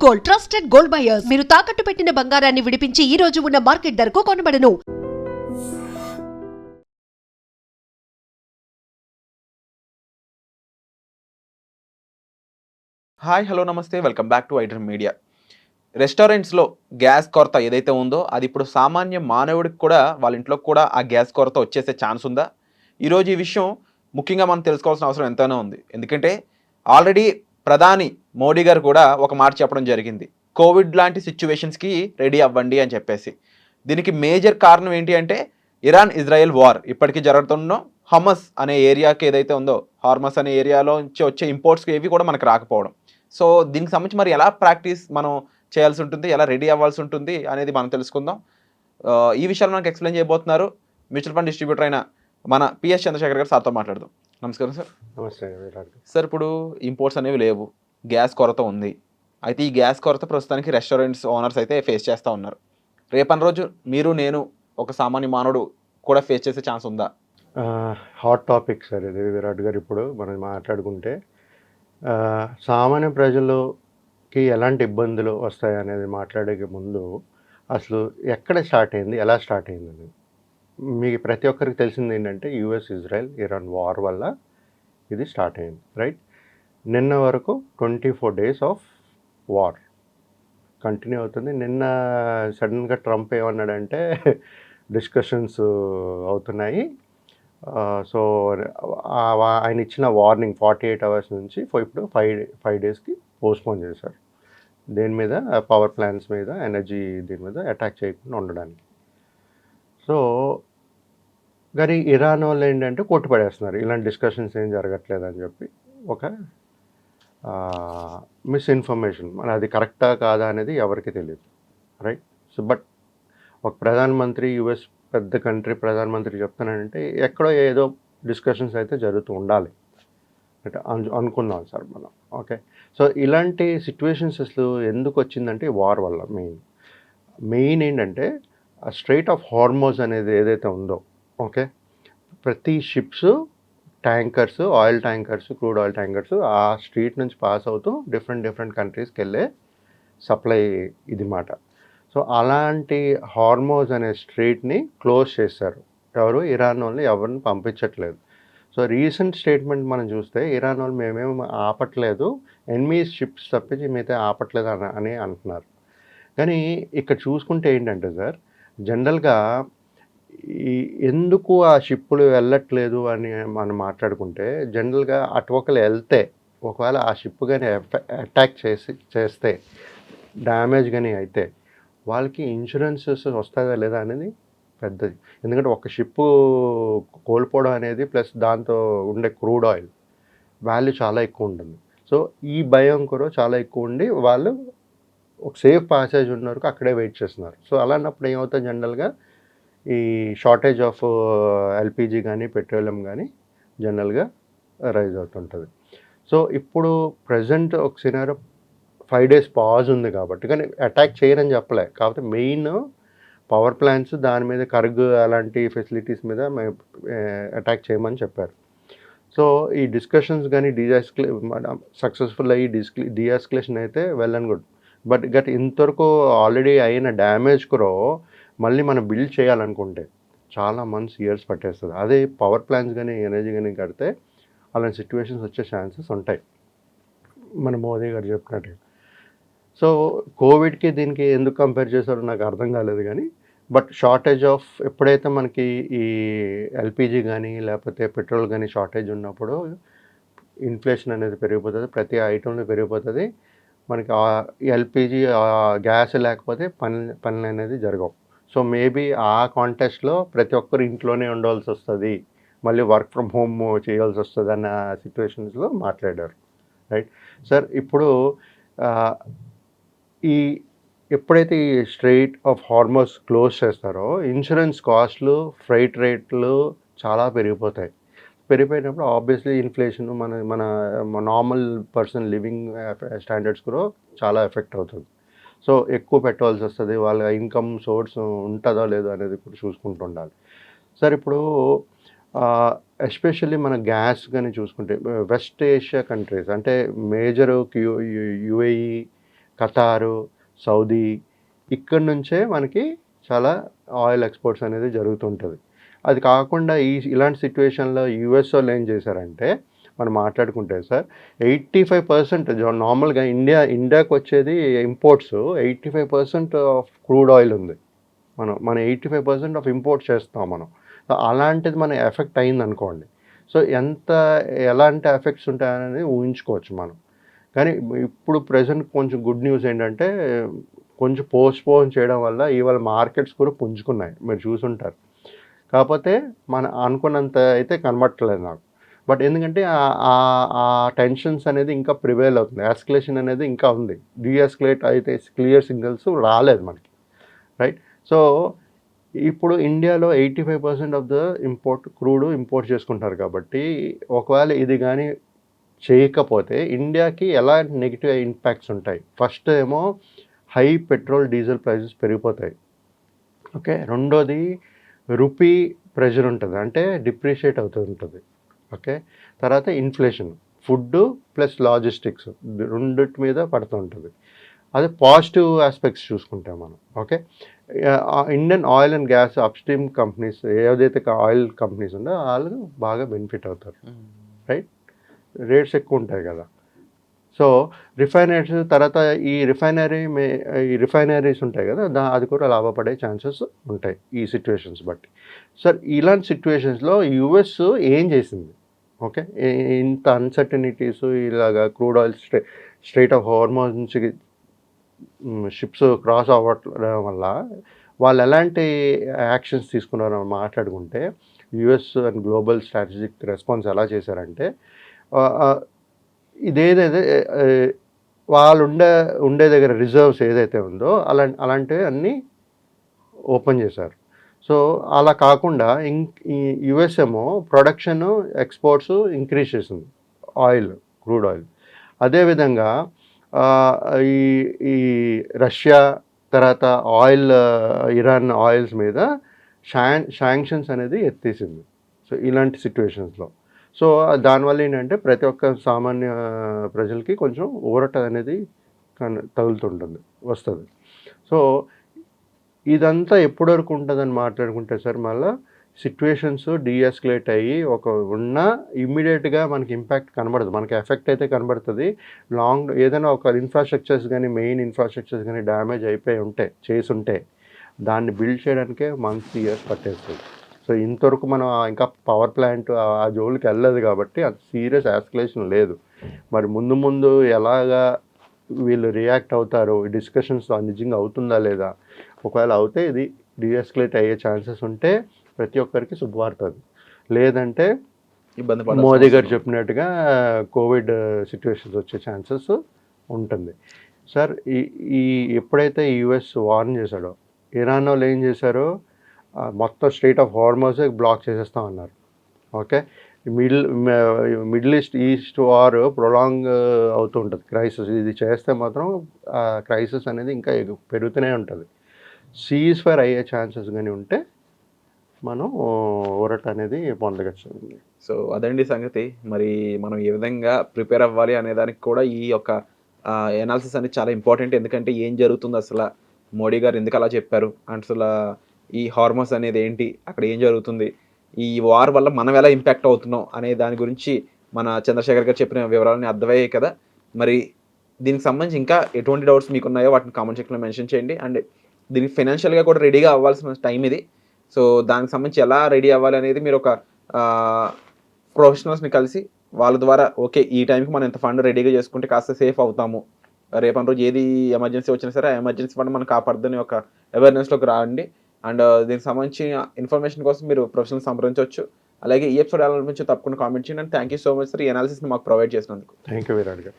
Gold, trusted gold buyers. మీరు తాకట్టు పెట్టిన బంగారాన్ని విడిపించి ఈ రోజు ఉన్న మార్కెట్ ధరకు కొనబడను. హాయ్ హలో నమస్తే welcome back to iDream media. రెస్టారెంట్స్లో గ్యాస్ కొరత ఏదైతే ఉందో అది ఇప్పుడు సామాన్య మానవుడికి కూడా వాళ్ళ ఇంట్లో కూడా ఆ గ్యాస్ కొరత వచ్చేసే ఛాన్స్ ఉందా? ఈరోజు ఈ విషయం ముఖ్యంగా మనం తెలుసుకోవాల్సిన అవసరం ఎంతైనా ఉంది. ఎందుకంటే ఆల్రెడీ ప్రధాని మోడీ గారు కూడా ఒక మాట చెప్పడం జరిగింది, కోవిడ్ లాంటి సిచ్యువేషన్స్కి రెడీ అవ్వండి అని చెప్పేసి. దీనికి మేజర్ కారణం ఏంటి అంటే ఇరాన్ ఇజ్రాయెల్ వార్ ఇప్పటికీ జరుగుతున్న హమస్ అనే ఏరియాకి ఏదైతే ఉందో, హార్మస్ అనే ఏరియాలో నుంచి వచ్చే ఇంపోర్ట్స్కి ఏవి కూడా మనకు రాకపోవడం. సో దీనికి సంబంధించి మరి ఎలా ప్రాక్టీస్ మనం చేయాల్సి ఉంటుంది, ఎలా రెడీ అవ్వాల్సి ఉంటుంది అనేది మనం తెలుసుకుందాం. ఈ విషయాలు మనకు ఎక్స్ప్లెయిన్ చేయబోతున్నారు మ్యూచువల్ ఫండ్ డిస్ట్రిబ్యూటర్ అయిన మన పిఎస్ చంద్రశేఖర్ గారు. సార్తో మాట్లాడదాం. నమస్కారం సార్. నమస్తే సార్, ఇప్పుడు ఇంపోర్ట్స్ అనేవి లేవు, గ్యాస్ కొరత ఉంది. అయితే ఈ గ్యాస్ కొరత ప్రస్తుతానికి రెస్టారెంట్స్ ఓనర్స్ అయితే ఫేస్ చేస్తూ ఉన్నారు. రేపటి రోజు మీరు నేను ఒక సామాన్య మానవుడు కూడా ఫేస్ చేసే ఛాన్స్ ఉందా? హాట్ టాపిక్ సార్ ఇది విరాట్ గారు. ఇప్పుడు మనం మాట్లాడుకుంటే సామాన్య ప్రజలకి ఎలాంటి ఇబ్బందులు వస్తాయి అనేది మాట్లాడే ముందు అసలు ఎక్కడ స్టార్ట్ అయింది, ఎలా స్టార్ట్ అయింది అనేది మీకు ప్రతి ఒక్కరికి తెలిసింది ఏంటంటే యుఎస్ ఇజ్రాయెల్ ఇరాన్ వార్ వల్ల ఇది స్టార్ట్ అయింది, రైట్? నిన్న వరకు 24 days ఆఫ్ వార్ కంటిన్యూ అవుతుంది. నిన్న సడన్గా ట్రంప్ ఏమన్నాడంటే డిస్కషన్స్ అవుతున్నాయి. సో ఆయన ఇచ్చిన వార్నింగ్ 48 hours నుంచి ఇప్పుడు 5 daysకి పోస్ట్పోన్ చేశారు. దేని మీద? పవర్ ప్లాంట్స్ మీద, ఎనర్జీ దీని మీద అటాక్ చేయకుండా ఉండడానికి. సో కానీ ఇరాన్ వాళ్ళు ఏంటంటే కొట్టుపడేస్తున్నారు, ఇలాంటి డిస్కషన్స్ ఏం జరగట్లేదు అని చెప్పి ఒక మిస్ఇన్ఫర్మేషన్. మన అది కరెక్టా కాదా అనేది ఎవరికి తెలియదు, రైట్? సో బట్ ఒక ప్రధానమంత్రి, యుఎస్ పెద్ద కంట్రీ ప్రధానమంత్రి చెప్తానంటే ఎక్కడో ఏదో డిస్కషన్స్ అయితే జరుగుతూ ఉండాలి అంటే అనుకుందాం సార్ మనం. ఓకే, సో ఇలాంటి సిచ్యువేషన్స్ అసలు ఎందుకు వచ్చిందంటే వార్ వల్ల. మెయిన్ ఏంటంటే స్ట్రైట్ ఆఫ్ హార్మోజ్ అనేది ఏదైతే ఉందో, ఓకే, ప్రతి ships, tankers, oil tankers, crude oil tankers ఆ స్ట్రీట్ నుంచి పాస్ అవుతూ డిఫరెంట్ కంట్రీస్కి వెళ్ళే సప్లై ఇది మాట. సో అలాంటి హార్మోజ్ అనే స్ట్రీట్ని క్లోజ్ చేశారు. ఎవరు? ఇరాన్ వాళ్ళు ఎవరిని పంపించట్లేదు. సో రీసెంట్ స్టేట్మెంట్ మనం చూస్తే ఇరాన్ వాళ్ళు మేమేమి ఆపట్లేదు, ఎనిమీ షిప్స్ తప్పించి మిగతా ఆపట్లేదు అని అంటున్నారు. కానీ ఇక్కడ చూసుకుంటే ఏంటంటే సార్, జనరల్గా ఎందుకు ఆ షిప్పులు వెళ్ళట్లేదు అని మనం మాట్లాడుకుంటే, జనరల్గా అటువకలు వెళ్తే ఒకవేళ ఆ షిప్ కానీ అటాక్ చేస్తే డ్యామేజ్ కానీ అయితే వాళ్ళకి ఇన్సూరెన్సెస్ వస్తుందా లేదా అనేది పెద్దది. ఎందుకంటే ఒక షిప్పు కోల్పోవడం అనేది ప్లస్ దాంతో ఉండే క్రూడ్ ఆయిల్ వాల్యూ చాలా ఎక్కువ ఉంటుంది. సో ఈ భయం కూడా చాలా ఎక్కువ ఉండి వాళ్ళు ఒక సేఫ్ ప్యాసేజ్ ఉన్న వరకు అక్కడే వెయిట్ చేస్తున్నారు. సో అలాంటప్పుడు ఏమవుతుంది, జనరల్గా ఈ షార్టేజ్ ఆఫ్ ఎల్పిజి కానీ పెట్రోలియం కానీ జనరల్గా రైజ్ అవుతుంటుంది. సో ఇప్పుడు ప్రజెంట్ ఒక సినారో 5 days పాజ్ ఉంది కాబట్టి, కానీ అటాక్ చేయరని చెప్పలే, కాకపోతే మెయిన్ పవర్ ప్లాంట్స్ దాని మీద కర్గ్ అలాంటి ఫెసిలిటీస్ మీద అటాక్ చేయమని చెప్పారు. సో ఈ డిస్కషన్స్ కానీ సక్సెస్ఫుల్ అయ్యి డిఎస్కలేషన్ అయితే వెల్ అండ్ గుడ్. బట్ ఇంతవరకు ఆల్రెడీ అయిన డ్యామేజ్ కూడా మళ్ళీ మనం బిల్డ్ చేయాలనుకుంటే చాలా మంత్స్, ఇయర్స్ పట్టేస్తుంది. అదే పవర్ ప్లాంట్స్ కానీ ఎనర్జీ కానీ కడితే అలాంటి సిచ్యువేషన్స్ వచ్చే ఛాన్సెస్ ఉంటాయి, మన మోదీ గారు చెప్పినట్టు. సో కోవిడ్కి దీనికి ఎందుకు కంపేర్ చేశారో నాకు అర్థం కాలేదు. కానీ బట్ షార్టేజ్ ఆఫ్ ఎప్పుడైతే మనకి ఈ ఎల్పిజి కానీ లేకపోతే పెట్రోల్ కానీ షార్టేజ్ ఉన్నప్పుడు ఇన్ఫ్లేషన్ అనేది పెరిగిపోతుంది, ప్రతి ఐటెంలో పెరిగిపోతుంది. మనకి ఎల్పిజి గ్యాస్ లేకపోతే పనులు అనేది జరగవు. సో మేబీ ఆ కాంటెస్ట్లో ప్రతి ఒక్కరు ఇంట్లోనే ఉండవలసి వస్తుంది, మళ్ళీ వర్క్ ఫ్రమ్ హోమ్ చేయాల్సి వస్తుంది అన్న సిచ్యువేషన్స్లో మాట్లాడారు, రైట్ సార్? ఇప్పుడు ఎప్పుడైతే ఈ స్ట్రెయిట్ ఆఫ్ హార్మోస్ క్లోజ్ చేస్తారో ఇన్సూరెన్స్ కాస్ట్లు, ఫ్రైట్ రేట్లు చాలా పెరిగిపోతాయి. పెరిగిపోయినప్పుడు ఆబ్వియస్లీ ఇన్ఫ్లేషన్ మన నార్మల్ పర్సన్ లివింగ్ స్టాండర్డ్స్ కూడా చాలా ఎఫెక్ట్ అవుతుంది. సో ఎక్కువ పెట్టవలసి వస్తుంది, వాళ్ళ ఇన్కమ్ సోర్స్ ఉంటుందో లేదో అనేది కూడా చూసుకుంటూ ఉండాలి సార్. ఇప్పుడు ఎస్పెషల్లీ మన గ్యాస్ కానీ చూసుకుంటే వెస్ట్ ఏషియా కంట్రీస్ అంటే మేజర్ యుఏఈ, ఖతారు, సౌదీ ఇక్కడ నుంచే మనకి చాలా ఆయిల్ ఎక్స్పోర్ట్స్ అనేది జరుగుతుంటుంది. అది కాకుండా ఇలాంటి సిచ్యువేషన్లో యూఎస్ వాళ్ళు ఏం చేశారంటే మనం మాట్లాడుకుంటే సార్ 85% నార్మల్గా ఇండియాకి వచ్చేది ఇంపోర్ట్స్ 85% ఆఫ్ క్రూడ్ ఆయిల్ ఉంది. మన 85% ఆఫ్ ఇంపోర్ట్ చేస్తాం మనం. సో అలాంటిది మన ఎఫెక్ట్ అయింది అనుకోండి, సో ఎలాంటి ఎఫెక్ట్స్ ఉంటాయనేది ఊహించుకోవచ్చు మనం. కానీ ఇప్పుడు ప్రజెంట్ కొంచెం గుడ్ న్యూస్ ఏంటంటే కొంచెం పోస్ట్పోన్ చేయడం వల్ల ఇవాళ మార్కెట్స్ కూడా పుంజుకున్నాయి, మీరు చూసుంటారు. కాకపోతే మన అనుకున్నంత అయితే కనబట్టలేదు నాకు. బట్ ఎందుకంటే ఆ టెన్షన్స్ అనేది ఇంకా ప్రివేల్ అవుతుంది, ఎస్కలేషన్ అనేది ఇంకా ఉంది. డీఎస్కలేట్ అయితే క్లియర్ సిగ్నల్స్ రాలేదు మనకి, రైట్. సో ఇప్పుడు ఇండియాలో 85% ఆఫ్ ద క్రూడ్ ఇంపోర్ట్ చేసుకుంటారు. కాబట్టి ఒకవేళ ఇది కానీ చేయకపోతే ఇండియాకి ఎలా నెగిటివ్ ఇంపాక్ట్స్ ఉంటాయి. ఫస్ట్ ఏమో హై పెట్రోల్ డీజిల్ ప్రైజెస్ పెరిగిపోతాయి, ఓకే. రెండోది రూపీ ప్రెషర్ ఉంటుంది, అంటే డిప్రిషియేట్ అవుతూ ఉంటుంది, ఓకే. తర్వాత ఇన్ఫ్లేషన్, ఫుడ్ ప్లస్ లాజిస్టిక్స్ రెండిటి మీద పడుతూ ఉంటుంది. అదే పాజిటివ్ ఆస్పెక్ట్స్ చూసుకుంటాం మనం, okay. Indian oil and gas upstream companies ఏదైతే ఆయిల్ కంపెనీస్ ఉందో వాళ్ళు బాగా బెనిఫిట్ అవుతారు, రైట్. రేట్స్ ఎక్కువ ఉంటాయి కదా. సో రిఫైనరీస్ తర్వాత ఈ రిఫైనరీస్ ఉంటాయి కదా, అది కూడా లాభపడే ఛాన్సెస్ ఉంటాయి ఈ సిచ్యువేషన్స్ బట్టి. సార్ ఇలాంటి సిచ్యువేషన్స్లో యుఎస్ ఏం చేసింది, ఓకే. ఇంత అన్సర్టనిటీస్ ఇలాగా crude oil straight of Hormuz నుంచి షిప్స్ క్రాస్ అవ్వడం వల్ల వాళ్ళు ఎలాంటి యాక్షన్స్ తీసుకున్నారో మాట్లాడుకుంటే, US and global strategic response ఎలా చేశారంటే ఇదేదైతే వాళ్ళు ఉండే దగ్గర రిజర్వ్స్ ఏదైతే ఉందో అలాంటివి అన్నీ ఓపెన్ చేశారు. సో అలా కాకుండా ఈ యుఎస్ ఏమో ప్రొడక్షన్ ఎక్స్పోర్ట్స్ ఇంక్రీజ్ చేసింది క్రూడ్ ఆయిల్. అదేవిధంగా ఈ రష్యా తర్వాత ఇరాన్ ఆయిల్స్ మీద శాంక్షన్స్ అనేది ఎత్తేసింది. సో ఇలాంటి సిచ్యువేషన్స్లో సో దానివల్ల ఏంటంటే ప్రతి ఒక్క సామాన్య ప్రజలకి కొంచెం ఊరట అనేది తగులుతుంటుంది, వస్తుంది. సో ఇదంతా ఎప్పటి వరకు ఉంటుందని మాట్లాడుకుంటే సార్ మళ్ళీ సిచ్యువేషన్స్ డీఎస్కలేట్ అయ్యి ఇమ్మీడియట్గా మనకి ఇంపాక్ట్ కనబడదు, మనకి ఎఫెక్ట్ అయితే కనబడుతుంది. ఏదైనా ఒక ఇన్ఫ్రాస్ట్రక్చర్స్ కానీ మెయిన్ ఇన్ఫ్రాస్ట్రక్చర్స్ కానీ డ్యామేజ్ చేసి ఉంటే దాన్ని బిల్డ్ చేయడానికే మంత్స్ ఇయర్స్ పట్టేస్తుంది. సో ఇంతవరకు మనం ఇంకా పవర్ ప్లాంట్ ఆ జోలికి వెళ్ళలేదు కాబట్టి అంత సీరియస్ ఎస్కలేషన్ లేదు. మరి ముందు ఎలాగా వీళ్ళు రియాక్ట్ అవుతారో ఈ డిస్కషన్స్ నిజంగా అవుతుందా లేదా, ఒకవేళ అవుతే ఇది డీఎస్కలేట్ అయ్యే ఛాన్సెస్ ఉంటే ప్రతి ఒక్కరికి శుభవార్తది, లేదంటే మోదీ గారు చెప్పినట్టుగా కోవిడ్ సిచ్యువేషన్స్ వచ్చే ఛాన్సెస్ ఉంటుంది. సార్ ఎప్పుడైతే యుఎస్ వార్న్ చేశాడో, ఇరాన్ వాళ్ళు ఏం చేశారో మొత్తం స్ట్రైట్ ఆఫ్ హార్మోజ్ బ్లాక్ చేసేస్తాం అన్నారు, okay. Middle east war prolong అవుతూ ఉంటుంది క్రైసిస్. ఇది చేస్తే మాత్రం క్రైసిస్ అనేది ఇంకా పెరుగుతూనే ఉంటుంది. సీజ్ ఫైర్ అయ్యే ఛాన్సెస్ కానీ ఉంటే మనం ఊరట అనేది పొందగచ్చు. సో అదండి సంగతి. మరి మనం ఏ విధంగా ప్రిపేర్ అవ్వాలి అనే దానికి కూడా ఈ యొక్క ఎనాలిసిస్ అనేది చాలా ఇంపార్టెంట్. ఎందుకంటే ఏం జరుగుతుంది అసలు, మోడీ గారు ఎందుకు అలా చెప్పారు, అసలు ఈ హార్మోన్స్ అనేది ఏంటి, అక్కడ ఏం జరుగుతుంది, ఈ వార్ వల్ల మనం ఎలా ఇంపాక్ట్ అవుతున్నాం అనే దాని గురించి మన చంద్రశేఖర్ గారు చెప్పిన వివరాలని అర్థమయ్యాయి కదా. మరి దీనికి సంబంధించి ఇంకా ఎటువంటి డౌట్స్ మీకు ఉన్నాయో వాటిని కామెంట్ సెక్షన్లో మెన్షన్ చేయండి. అండ్ దీనికి ఫైనాన్షియల్గా కూడా రెడీగా అవ్వాల్సిన టైం ఇది. సో దానికి సంబంధించి ఎలా రెడీ అవ్వాలి అనేది మీరు ఒక ప్రొఫెషనల్స్ని కలిసి వాళ్ళ ద్వారా ఓకే ఈ టైంకి మనం ఎంత ఫండ్ రెడీగా చేసుకుంటే కాస్త సేఫ్ అవుతాము, రేపటి రోజు ఏది ఎమర్జెన్సీ వచ్చినా సరే ఆ ఎమర్జెన్సీ ఫండ్ మనం కాపాడుదని ఒక అవేర్నెస్లోకి రాండి. అండ్ దీనికి సంబంధించిన ఇన్ఫర్మేషన్ కోసం మీరు ప్రొఫెషనల్ సంప్రదించవచ్చు. అలాగే ఈ ఎపిసోడ్ ఎలా అనిపించో తప్పకుండా కామెంట్ చేయండి. And thank you so much sir ఈ అనాలిసిస్ని మాకు ప్రొవైడ్ చేసినందుకు. థ్యాంక్ యూ విరాట్ గారు.